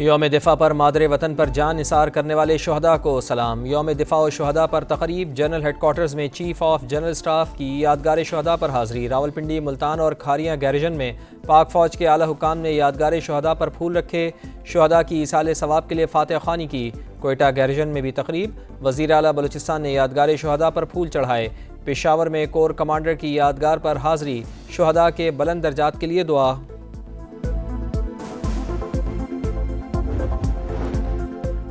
यौम दिफा पर मादरे वतन पर जान निसार करने वाले शहदा को सलाम। यौम दिफा और शहदा पर तकरीब जनरल हेडक्वार्टर्स में चीफ ऑफ जनरल स्टाफ की यादगार शहदा पर हाज़री। रावलपिंडी, मुल्तान और खारियाँ गैरिजन में पाक फ़ौज के आला हुक्काम ने यादगार शहदा पर फूल रखे। शहदा की इसाले सवाब के लिए फातह ख़ानी की। कोयटा गैरिजन में भी तकरीब। वज़ीर आला बलूचिस्तान ने यादगार शहदा पर फूल चढ़ाए। पेशावर में कोर कमांडर की यादगार पर हाज़री। शहदा के बुलंद दर्जात के लिए दुआ।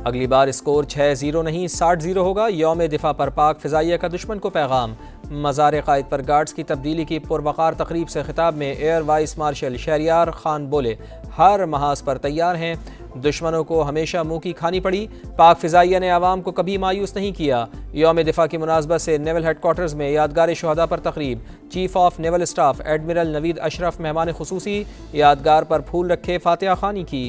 अगली बार स्कोर 6-0 नहीं 60-0 होगा। यौम दिफा पर पाक फ़िज़ाइया का दुश्मन को पैगाम। मज़ार क़ाइद पर गार्ड्स की तब्दीली की पुरवक़ार तकरीब से खिताब में air vice marshal Shahryar Khan बोले, हर महाज पर तैयार हैं। दुश्मनों को हमेशा मुँह की खानी पड़ी। पाक फ़िज़ाइया ने आवाम को कभी मायूस नहीं किया। यौम दिफा की मुनासबत से नेवल हेडक्वार्टर्स में यादगार शहदा पर तकरीब। Chief of naval staff admiral Naveed Ashraf मेहमान खुसूसी। यादगार पर फूल रखे, फातिहा खानी की।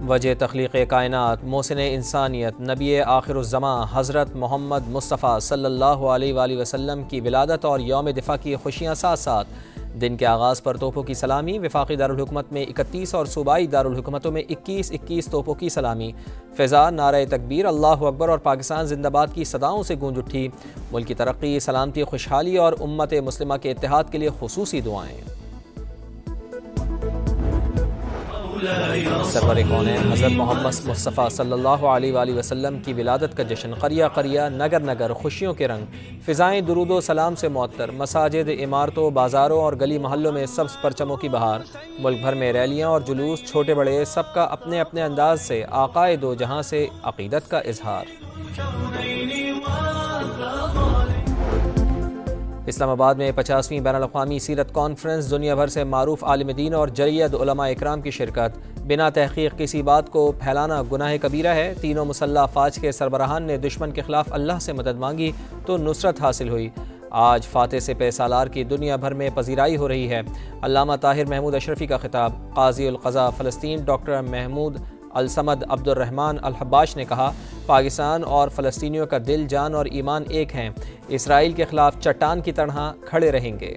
वजह तख्लीक़ कायनात मोहसिन इंसानियत नबी आखिरुज़्ज़मां हज़रत मोहम्मद मुस्तफ़ा सल्लल्लाहु अलैहि वसल्लम की विलादत और यौम दिफा की खुशियाँ साथ साथ। दिन के आगाज़ पर तोपों की सलामी। वफाकी दारुल हुकूमत में 31 और सूबाई दारुल हुकूमतों में 21-21 तोपों की सलामी। फ़िज़ा नारे तकबीर, अल्लाहु अकबर और पाकिस्तान जिंदाबाद की सदाओं से गूंज उठी। मुल्क की तरक्की, सलामती, खुशहाली और उम्मत मुस्लिमा के इत्तेहाद के लिए खुसूसी दुआएँ। सरवर कौनैन हज़रत मोहम्मद मुस्तफ़ा सल्लल्लाहु अलैहि वसल्लम की विलादत का जश्न। क़रिया क़रिया, नगर नगर खुशियों के रंग। फ़िज़ाएँ दुरूदो सलाम से मुअत्तर। मसाजिद, इमारतों, बाज़ारों और गली मोहल्लों में सब्ज़ परचमों की बहार। मुल्क भर में रैलियाँ और जुलूस, छोटे बड़े सबका अपने अपने अंदाज से आक़ाए दो जहाँ से अक़ीदत का इजहार। इस्लामाबाद में 50वीं बैनुल-अक़वामी सीरत कॉन्फ्रेंस। दुनिया भर से मारूफ आलिम दीन और जरीयत उलमा इकराम की शिरकत। बिना तहक़ीक़ किसी बात को फैलाना गुनाह कबीरा है। तीनों मुसल्लह फ़ौज के सरबराहान ने दुश्मन के ख़िलाफ़ अल्लाह से मदद मांगी तो नुसरत हासिल हुई। आज फ़ातह से पैसालार की दुनिया भर में पजीराई हो रही है। अल्लामा ताहिर महमूद अशरफ़ी का खिताब। क़ाज़ी उल क़ज़ा फ़लस्तीन डॉक्टर महमूद अल-समद अब्दुर्रहमान अल-हब्बाश ने कहा, पाकिस्तान और फ़लस्तीनियों का दिल, जान और ईमान एक हैं। इसराइल के खिलाफ चट्टान की तरह खड़े रहेंगे।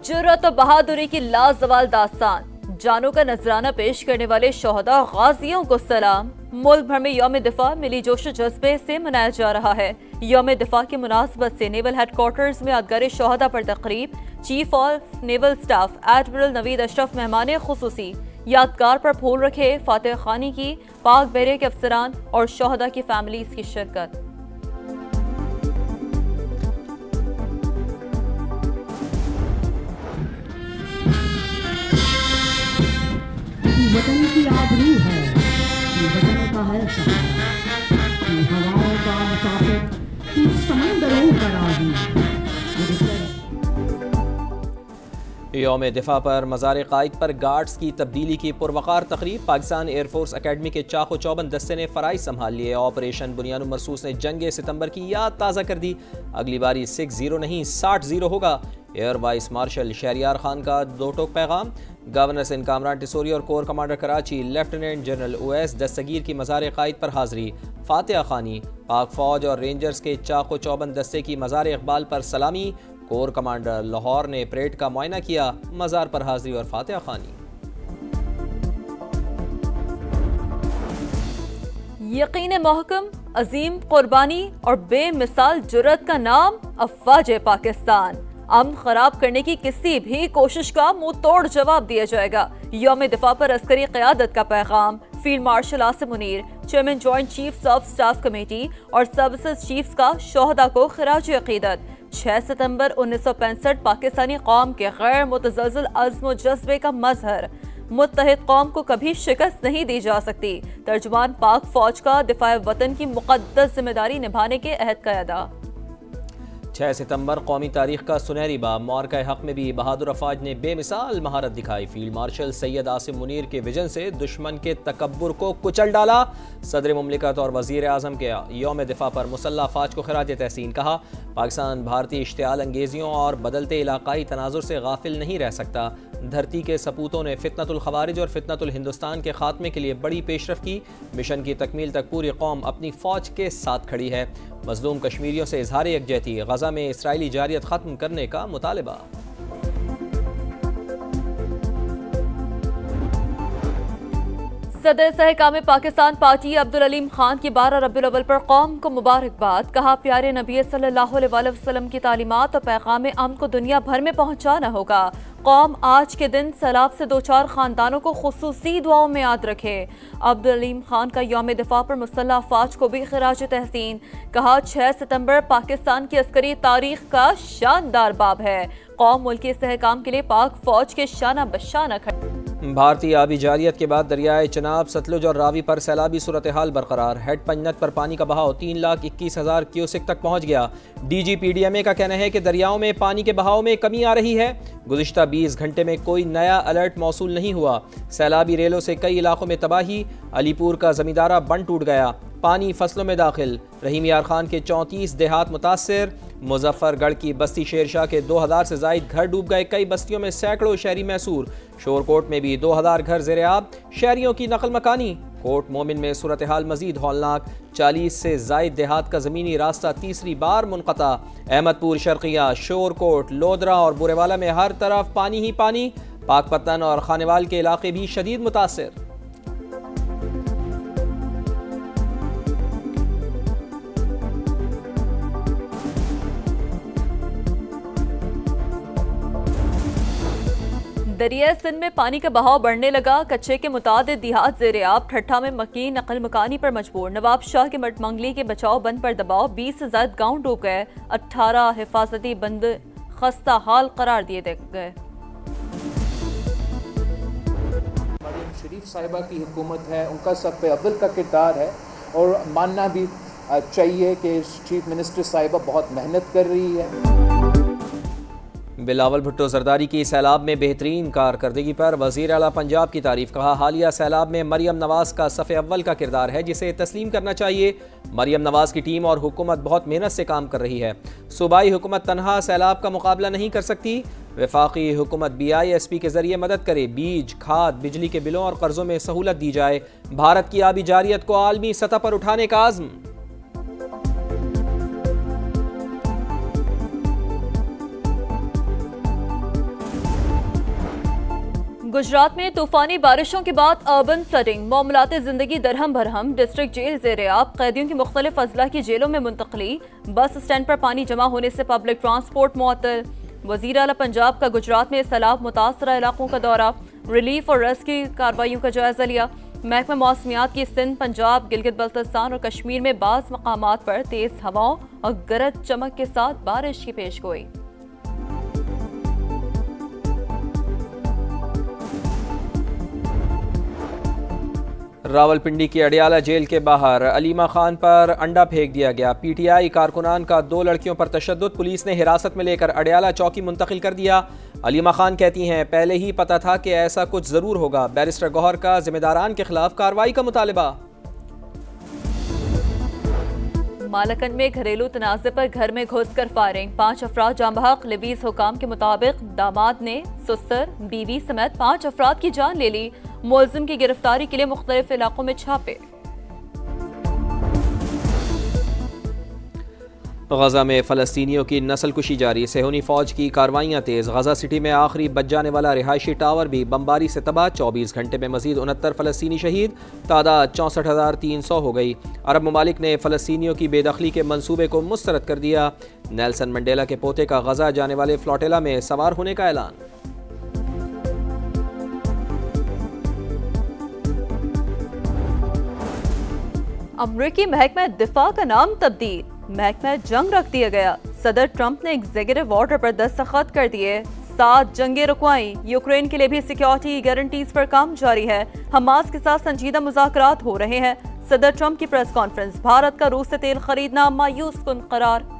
जुर्रत और बहादुरी की लाजवाल दास्तान। जानों का नजराना पेश करने वाले शहदा गाजियों को सलाम। मुल्क भर में यौम दिफा मिली जोश जज्बे से मनाया जा रहा है। यौम दिफा की मुनासबत से नेवल हेडक्वार्टर्स में यादगार शहदा पर तकरीब। Chief of naval staff admiral Naveed Ashraf मेहमान खुसूसी। यादगार पर फूल रखे, फातह खानी की। पाक बहरे के अफसरान और शहदा की फैमिलीज की शिरकत। वतन की आबरू है, वतन का है सहारा, हवाओं का मुसाफिर, समंदरों का राही। यौम दिफा पर मज़ार क़ाइद पर गार्ड्स की तब्दीली की पुरवक़ार तकरीब। पाकिस्तान एयरफोर्स अकेडमी के चाक़ो चौबंद दस्ते ने फ़राइज़ संभाल लिए। ऑपरेशन बुनियानुल मरसूस ने जंग सितंबर की याद ताज़ा कर दी। अगली बारी 6-0 नहीं 60-0 होगा। Air vice marshal Shahryar Khan का दो टोक पैगाम। गवर्नर सिंध कामरान टिसोरी और corps commander Karachi lieutenant general Uwais Dastgir की मज़ार क़ाइद पर हाज़री। फातिहा खानी। पाक फ़ौज और रेंजर्स के चाक़ो चौबंद दस्ते की मज़ार इक़बाल पर सलामी। कोर कमांडर लाहौर ने परेड का मुआयना किया। मज़ार पर हाज़री और फातिहा खानी। यकीन महकम, अजीम कुर्बानी और बेमिसाल जुर्रत का नाम अफ़वाज पाकिस्तान। अमन खराब करने की किसी भी कोशिश का मुंह तोड़ जवाब दिया जाएगा। यौम दिफा पर अस्करी क़यादत का पैगाम। Field marshal Asim Munir, chairman joint chiefs of staff committee और सर्विसेज चीफ्स का शोहदा को खिराज अक़ीदत। 6 सितंबर 1965 पाकिस्तानी कौम के गैर मुतज़लज़ल अज़्म व जज्बे का मज़हर। मुत्तहिद कौम को कभी शिकस्त नहीं दी जा सकती। तर्जुमान पाक फ़ौज का दिफा वतन की मुक़द्दस जिम्मेदारी निभाने के अहद का अदा। 6 सितंबर कौमी तारीख का सुनहरी बाब। मार्का हक में भी बहादुर अफवाज ने बेमिसाल महारत दिखाई। फील्ड मार्शल सैयद आसिम मुनीर के विजन से दुश्मन के तकब्बुर को कुचल डाला। सदर मुमलिकत और वज़ीर आज़म के यौम दिफा पर मुसल्लह अफवाज को खिराज तहसीन। कहा, पाकिस्तान भारतीय इश्तियाल अंगेजियों और बदलते इलाकाई तनाजुर से गाफिल नहीं रह सकता। धरती के सपूतों ने फितनतुल खवारिज और फितनतुल हिंदुस्तान के खात्मे के लिए बड़ी पेशरफ की। मिशन की तकमील तक पूरी कौम अपनी फ़ौज के साथ खड़ी है। मजलूम कश्मीरियों से इजहार यकजहती, गजा में इसराइली जारियत खत्म करने का मुतालबा। सदर सहकाम पाकिस्तान पार्टी अब्दुल अलीम खान की 12 रबीउल अव्वल पर कौम को मुबारकबाद। कहा, प्यारे नबी सल्लल्लाहु अलैहि वसल्लम की तालीमात और पैगाम अमन को दुनिया भर में पहुंचाना होगा। कौम आज के दिन सैलाब से दो चार खानदानों को खुसूसी दुआओं में याद रखे। अब्दुल अलीम खान का यौम दिफा पर मुसल्लह अफवाज को भी खिराज तहसीन। कहा, 6 सितंबर पाकिस्तान की अस्करी तारीख का शानदार बाब है। कौम मुल्क के इस्तेहकाम के लिए पाक फौज के शाना बशाना खड़े। भारतीय आबी जारियत के बाद दरियाए चनाब, सतलुज और रावी पर सैलाबी सूरत हाल बरकरार। हेड पंजत पर पानी का बहाव 3,21,000 क्यूसेक तक पहुँच गया। DGPDMA का कहना है कि दरियाओं में पानी के बहाव में कमी आ रही है। गुज़िश्ता 20 घंटे में कोई नया अलर्ट मौसूल नहीं हुआ। सैलाबी रेलों से कई इलाकों में तबाही। अलीपुर का जमींदारा बंद टूट गया, पानी फसलों में दाखिल। रहीम यार खान के 34 देहात मुतासर। मुजफ्फरगढ़ की बस्ती शेरशाह के 2000 से जायद घर डूब गए। कई बस्तियों में सैकड़ों शहरी मैसूर। शोरकोट में भी 2000 घर ज़ेर-ए-आब, शहरियों की नकल मकानी। कोट मोमिन में सूरत हाल मजीद हौलनाक, 40 से जायद देहात का ज़मीनी रास्ता तीसरी बार मुनक़ता। अहमदपुर, शर्किया, शोरकोट, लोदरा और बुरेवाला में हर तरफ पानी ही पानी। पाकपतन और खानेवाल के इलाके भी शदीद मुतासर। दरिया सिंध में पानी का बहाव बढ़ने लगा। कच्चे के मुतादिद देहात ज़ेर-ए-आब। ठट्ठा में मकीन नकल मकानी पर मजबूर। नवाब शाह के मटमंगली के बचाव बंद पर दबाव। 20 से ज्यादा गाँव डूब गए। 18 हिफाजती बंद खस्ता हाल करार दिए गए। मरियम शरीफ साहिबा की हुकूमत है, उनका सब पे अव्वल का किरदार है और मानना भी चाहिए कि चीफ मिनिस्टर साहिबा बहुत मेहनत कर रही है। बिलावल भुट्टो जरदारी की सैलाब में बेहतरीन कारकर्दगी पर वज़ीर आला पंजाब की तारीफ। कहा, हालिया सैलाब में मरियम नवाज का सफ़े अव्वल का किरदार है, जिसे तस्लीम करना चाहिए। मरियम नवाज की टीम और हुकूमत बहुत मेहनत से काम कर रही है। सूबाई हुकूमत तनहा सैलाब का मुकाबला नहीं कर सकती। वफाकी हुकूमत BISP के जरिए मदद करे। बीज, खाद, बिजली के बिलों और कर्जों में सहूलत दी जाए। भारत की आबी जारियत को आलमी सतह पर उठाने का आज़्म। गुजरात में तूफानी बारिशों के बाद अर्बन फ्लडिंग, मामलाते जिंदगी दरहम भरहम। डिस्ट्रिक्ट जेल ज़ेर-ए-आब, कैदियों की मुख्तलिफ अजला की जेलों में मुंतकली। बस स्टैंड पर पानी जमा होने से पब्लिक ट्रांसपोर्ट मुअत्तल। वज़ीर आला पंजाब का गुजरात में सैलाब मुतासरा इलाकों का दौरा। रिलीफ और रेस्क्यू कार्रवाइयों का जायजा लिया। महकमा मौसमियात की सिंध, पंजाब, गिलगित बल्तिस्तान और कश्मीर में बाज़ मकामात पर तेज हवाओं और गरज चमक के साथ बारिश की पेशगोई। रावलपिंडी की अडियाला जेल के बाहर अलीमा खान पर अंडा फेंक दिया गया। PTI कारकुनान का 2 लड़कियों पर तशद्दुद, पुलिस ने हिरासत में लेकर अडियाला चौकी मुंतकिल कर दिया। अलीमा खान कहती हैं, पहले ही पता था कि ऐसा कुछ जरूर होगा। बैरिस्टर गौहर का जिम्मेदारान के खिलाफ कार्रवाई का मुतालबा। मालकन में घरेलू तनाज़े पर घर में घुसकर फायरिंग। 5 अफराद जाँ बहक। लिवीज हुकाम के मुताबिक दामाद ने सुसर, बीवी समेत 5 अफराद की जान ले ली। मुलजिम की गिरफ्तारी के लिए मुख्तलिफ इलाकों में छापे। गजा में फ़लस्तीनियों की नस्लकुशी जारी। सेहूनी फ़ौज की कार्रवाइयाँ तेज़। गजा सिटी में आखिरी बच जाने वाला रिहायशी टावर भी बमबारी से तबाह। 24 घंटे में मजीद 69 फ़लस्तीनी शहीद। तादाद 64,300 हो गई। अरब ममालिक ने फ़लस्तीनियों की बेदखली के मंसूबे को मुस्तरद कर दिया। नेल्सन मंडेला के पोते का गजा जाने वाले फ्लोटेला में सवार होने का ऐलान। अमरीकी महकमा दिफा का नाम तब्दील, महकमा जंग रख दिया गया। सदर ट्रंप ने एग्जीक्यूटिव ऑर्डर पर दस्तखत कर दिए। 7 जंगे रुकवाई। यूक्रेन के लिए भी सिक्योरिटी गारंटीज पर काम जारी है। हमास के साथ संजीदा मुज़ाकरात हो रहे हैं। सदर ट्रंप की प्रेस कॉन्फ्रेंस। भारत का रूस से तेल खरीदना मायूस कुन करार।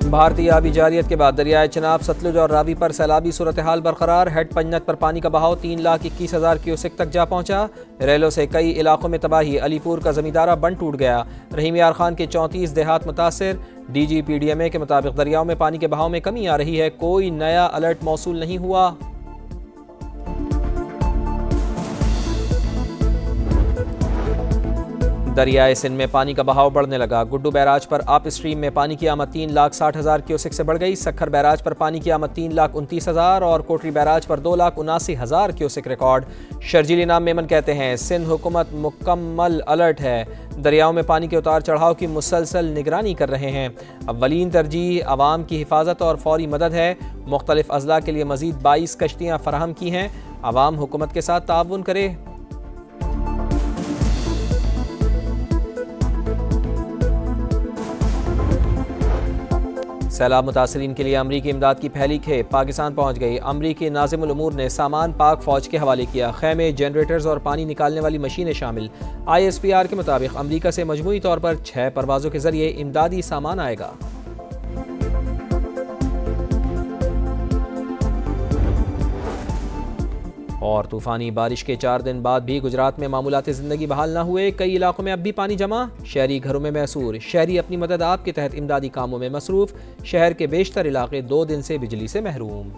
भारतीय आबी जारियत के बाद दरियाए चनाब, सतलुज और रावी पर सैलाबी सूरत हाल बरकरार। हेड पंजत पर पानी का बहाव 3,21,000 क्यूसेक तक जा पहुंचा। रेलों से कई इलाकों में तबाही। अलीपुर का जमींदारा बंद टूट गया। रहीम यार खान के 34 देहात मुतासर। DGPDMA के मुताबिक दरियाओं में पानी के बहाव में कमी आ रही है। कोई नया अलर्ट मौसूल नहीं हुआ। दरियाए सिंध में पानी का बहाव बढ़ने लगा। गुड्डू बैराज पर अप स्ट्रीम में पानी की आमद 3,60,000 क्यूसेक से बढ़ गई। सखर बैराज पर पानी की आमद 3,29,000 और कोटरी बैराज पर 2,79,000 क्यूसेक रिकॉर्ड। शर्जील इनाम मेमन कहते हैं सिंध हुकूमत मुकम्मल अलर्ट है, दरियाओं में पानी के उतार चढ़ाव की मुसलसल निगरानी कर रहे हैं। अव्वलीन तरजीह आवाम की हिफाजत और फौरी मदद है। मुख्तलिफ अजला के लिए मजीद 22 कश्तियाँ फराहम की हैं। आवाम हुकूमत के साथ ताउन करे। सैलाब मुतासरीन के लिए अमरीकी इमदाद की पहली खेप पाकिस्तान पहुंच गई। अमरीकी नाज़िमुल उमूर ने सामान पाक फौज के हवाले किया। खैमे, जनरेटर्स और पानी निकालने वाली मशीनें शामिल। ISPR के मुताबिक अमरीका से मजमूई तौर पर 6 परवाज़ों के जरिए इमदादी सामान आएगा। और तूफ़ानी बारिश के 4 दिन बाद भी गुजरात में मामूलाती ज़िंदगी बहाल ना हुए। कई इलाकों में अब भी पानी जमा, शहरी घरों में मैसूर। शहरी अपनी मदद आप के तहत इमदादी कामों में मसरूफ़। शहर के बेशतर इलाके 2 दिन से बिजली से महरूम।